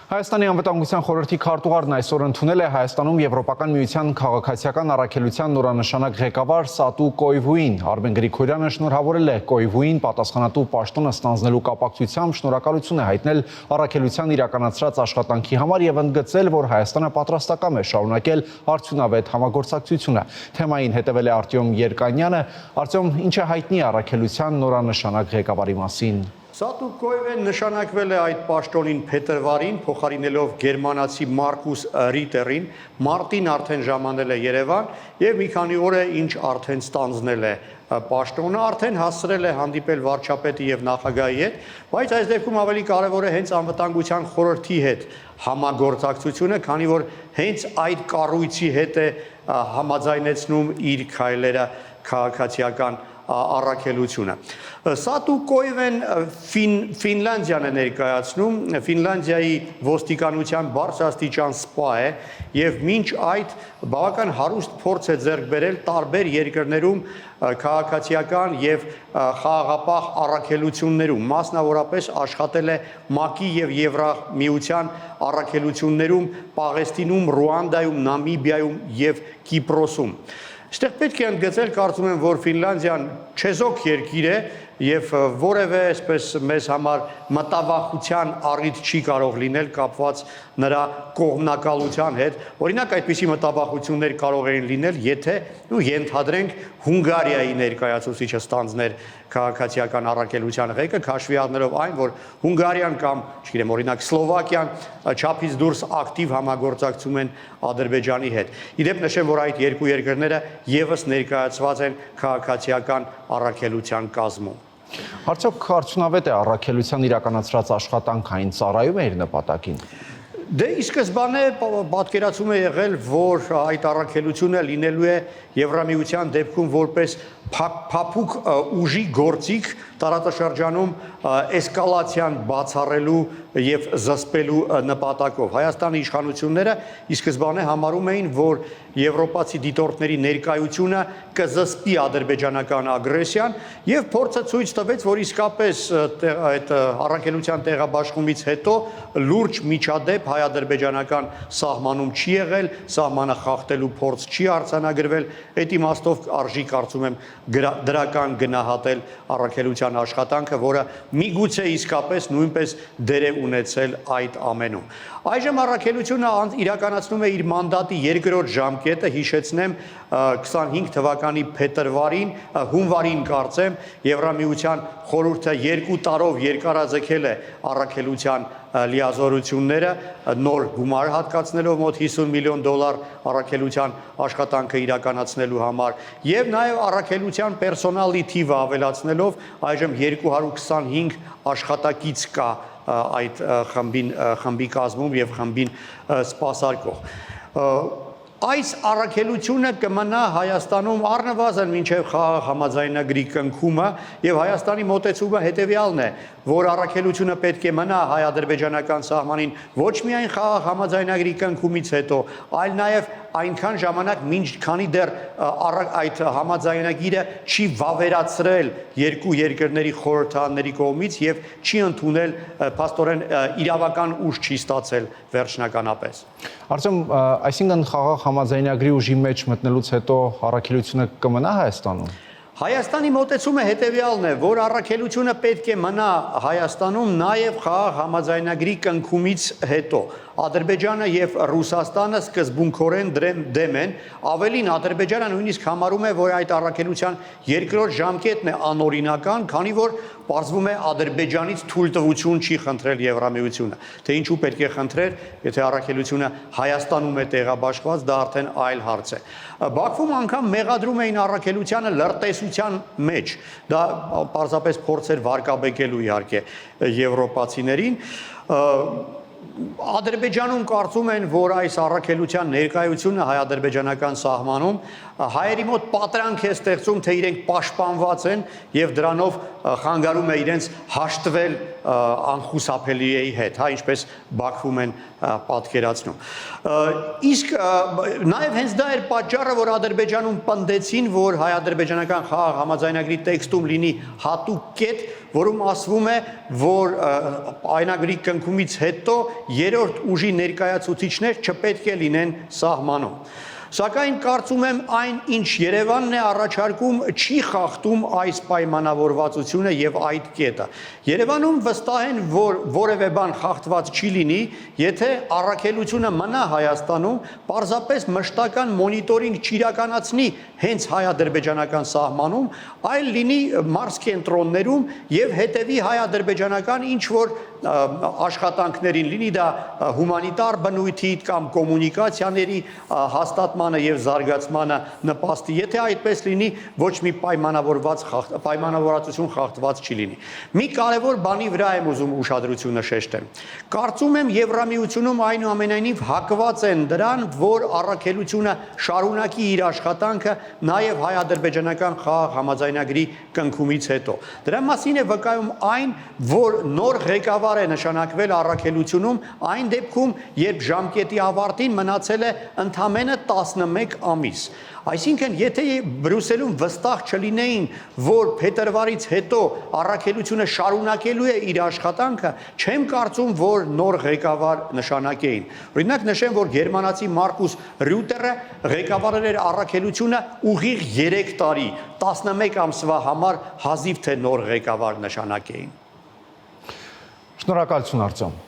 Հայաստանի անվտանգության խորհրդի քարտուղարն այսօր ընդունել է Հայաստանում Եվրոպական միության քաղաքացիական առաքելության նորանշանակ ղեկավար Սատու Կոյվուին։ Արմեն Գրիգորյանը շնորհավորել է Կոյվուին պատասխանատու պաշտոնը ստանձնելու կապակցությամբ շնորհակալություն է հայտնել առաքելության իրականացրած աշխատանքի համար եւ ընդգծել, որ Հայաստանը պատրաստակամ է շարունակել արդյունավետ համագործակցությունը։ Թեմային հետևել է Արտյոմ Երկանյանը։ Արտյոմ, ինչ է հայտնի առաքելության նորանշանակ ղեկավարի մասին։ Սատու Կոյվեն նշանակվել է այդ պաշտոնին փետրվարին, փոխարինելով գերմանացի Մարկուս Ռիտերին, մարտին արդեն ժամանել է Երևան եւ մի քանի օր է ինչ արդեն ստանձնել է պաշտոնը, արդեն հասցրել է հանդիպել վարչապետի եւ նախագահի հետ, բայց այս դեպքում ավելի կարեւոր է հենց անվտանգության խորհրդի հետ համագործակցությունը, քանի որ հենց այդ կառույցի հետ է համաձայնեցնում իր քայլերը քաղաքացիական առաքելությունը։ Սատու Կոյվեն Ֆինլանդիան է ներկայացնում, Ֆինլանդիայի ոստիկանության բարձրաստիճան սպա է եւ մինչ այդ բավական հարուստ փորձ է ձեռք բերել տարբեր երկրներում քաղաքացիական եւ խաղաղապահ առաքելություններում, մասնավորապես աշխատել է ՄԱԿ-ի եւ Եվրամիության առաքելություններում Պաղեստինում, Ռուանդայում, Նամիբիայում եւ Կիպրոսում։ Այստեղ պետք է ընդգծել, կարծում եմ, որ Ֆինլանդիան չեզոք երկիր է եւ որևէ այսպես մեզ համար մտավախության առիթ չի կարող լինել կապված նրա կողմնակալության հետ։ Օրինակ այդպիսի մտավախություններ կարող էին լինել, եթե ենթադրենք Հունգարիայի ներկայացուցիչը ստանձներ քաղաքացիական առաքելության ղեկը, քաշվի առնելով այն, որ Հունգարիան կամ, չգիտեմ, օրինակ Սլովակիան չափից դուրս ակտիվ համագործակցում են Ադրբեջանի հետ։ Իդեպ նշեմ, որ այդ երկու երկրները եւս ներկայացված են քաղաքացիական առաքելության կազմում։ Արդյոք արդյունավետ է առաքելության իրականացրած աշխատանքային ծառայում է իր նպատակին։ Դե ի սկզբանե պատկերացում է եղել, որ այդ առաքելությունը լինելու է Եվրամիության դեպքում որպես փափուկ ուժի գործիք տարածաշրջանում էսկալացիան բացառելու եւ զսպելու նպատակով։ Հայաստանի իշխանությունները ի սկզբանե համարում էին, որ եվրոպացի դիտորդների ներկայությունը կզսպի ադրբեջանական ագրեսիան եւ փորձը ցույց տվեց, որ իսկապես այդ առաքելության տեղաբաշխումից հետո լուրջ միջադեպ հայ-ադրբեջանական սահմանում չի եղել, սահմանը խախտելու փորձ չի արձանագրվել, այդ իմաստով արժի կարծում եմ դրական գնահատել առաքելության աշխատանքը, որը միգուցե իսկապես նույնպես դեր է ունեցել այդ ամենում։ Այժմ առաքելությունը իրականացնում է իր մանդատի երկրորդ ժամկետը, հիշեցնեմ 25 թվականի փետրվարին, հունվարին կարծեմ, Եվրամիության խորհուրդը 2 տարով երկարաձգել է առաքելության լիազորությունները, նոր գումար հատկացնելով մոտ $50 միլիոն առաքելության աշխատանքը իրականացնելու համար եւ նաեւ առաքելության պերսոնալի թիվը ավելացնելով այժմ 225 աշխատակից կա այդ խմբի կազմում եւ խմբին սպասարկող։ Այս առաքելությունը կմնա Հայաստանում առնվազն մինչև խաղաղ համաձայնագրի կնքումը եւ Հայաստանի մոտեցումը հետեւյալն է, որ առաքելությունը պետք է մնա հայ-ադրբեջանական սահմանին ոչ միայն խաղաղ համաձայնագրի կնքումից հետո, այլ նաեւ այնքան ժամանակ, մինչ քանի դեռ այդ համաձայնագիրը չի վավերացրել երկու երկրների խորհրդարանների կողմից եւ չի ընդունել փաստորեն իրավական ուժ չի ստացել վերջնականապես։ Արտյոմ, այսինքն խաղաղ համաձայնագրի ուժի մեջ մտնելուց հետո առաքելությունը կմնա Հայաստանում։ Հայաստանի մոտեցումը հետևյալն է, որ առաքելությունը պետք է մնա Հայաստանում նաև խաղաղ համաձայնագրի կնքումից հետո։ Ադրբեջանը եւ Ռուսաստանը սկզբունքորեն դեմ են, ավելին Ադրբեջանը նույնիսկ համարում է, որ այդ առաքելության երկրորդ ժամկետն է անօրինական, քանի որ պարզվում է Ադրբեջանից թույլտվություն չի խնդրել Եվրամիությունը։ Թե ինչու պետք է խնդրեր, եթե առաքելությունը Հայաստանում է տեղաբաշխված, դա արդեն այլ հարց է։ Բաքվում անգամ մեղադրում էին առաքելությանը լրտեսության մեջ։ Դա պարզապես փորձ էր վարկաբեկելու իհարկե եվրոպացիներին։ Ադրբեջանում կարծում են, որ այս առաքելության ներկայությունը հայ-ադրբեջանական սահմանում հայերի մոտ պատրանք է ստեղծում, թե իրենք պաշտպանված են եւ դրանով խանգարում է իրենց հաշտվել անխուսափելիի հետ, ինչպես Բաքվում են պատկերացնում։ Իսկ նաեւ հենց դա էր պատճառը, որ Ադրբեջանում պնդեցին, որ հայ-ադրբեջանական խաղաղ համաձայնագրի տեքստում լինի հատուկ կետ, որում ասվում է, որ այնագրի կնքումից հետո երրորդ ուժի ներկայացուցիչներ չպետք է լինեն սահմանում։ Սակայն կարծում եմ այն, ինչ Երևանն է առաջարկում, չի խախտում այս պայմանավորվածությունը եւ այդ կետը։ Երևանում վստահ են, որ որևէ բան խախտված չի լինի, եթե առաքելությունը մնա Հայաստանում, պարզապես մշտական մոնիտորինգ չիրականացնի հենց հայ-ադրբեջանական սահմանում, այլ լինի մարզկենտրոններում եւ հետեւի հայ-ադրբեջանական ինչ որ աշխատանքներին, լինի դա հումանիտար բնույթի կամ կոմունիկացիաների հաստատմանը եւ զարգացմանը նպաստի, եթե այդպես լինի, ոչ մի պայմանավորվածություն խախտված չի լինի։ Մի կարևոր բանի վրա եմ ուզում ուշադրությունը շեշտեմ։ Կարծում եմ Եվրամիությունում այնուամենայնիվ հակված են դրան, որ առաքելությունը շարունակի իր աշխատանքը նաեւ հայ-ադրբեջանական խաղաղ համաձայնագրի կնքումից հետո։ Դրա մասին է վկայում այն, որ նոր ղեկավար է նշանակվել առաքելությունում այն դեպքում, երբ ժամկետի ավարտին մնացել է ընդամենը 11 ամիս։ Այսինքն, եթե Բրյուսելում վստահ չլինեին, որ փետրվարից հետո առաքելությունը շարունակելու է իր աշխատանքը, չեմ կարծում, որ նոր ղեկավար նշանակեին։ Օրինակ նշեմ, որ գերմանացի Մարկուս Ռյուտերը ղեկավարել էր առաքելությունը ուղիղ 3 տարի, 11 ամսվա համար հազիվ թե նոր ղեկավար նշանակեին։ Շնորհակալություն, Արտյոմ։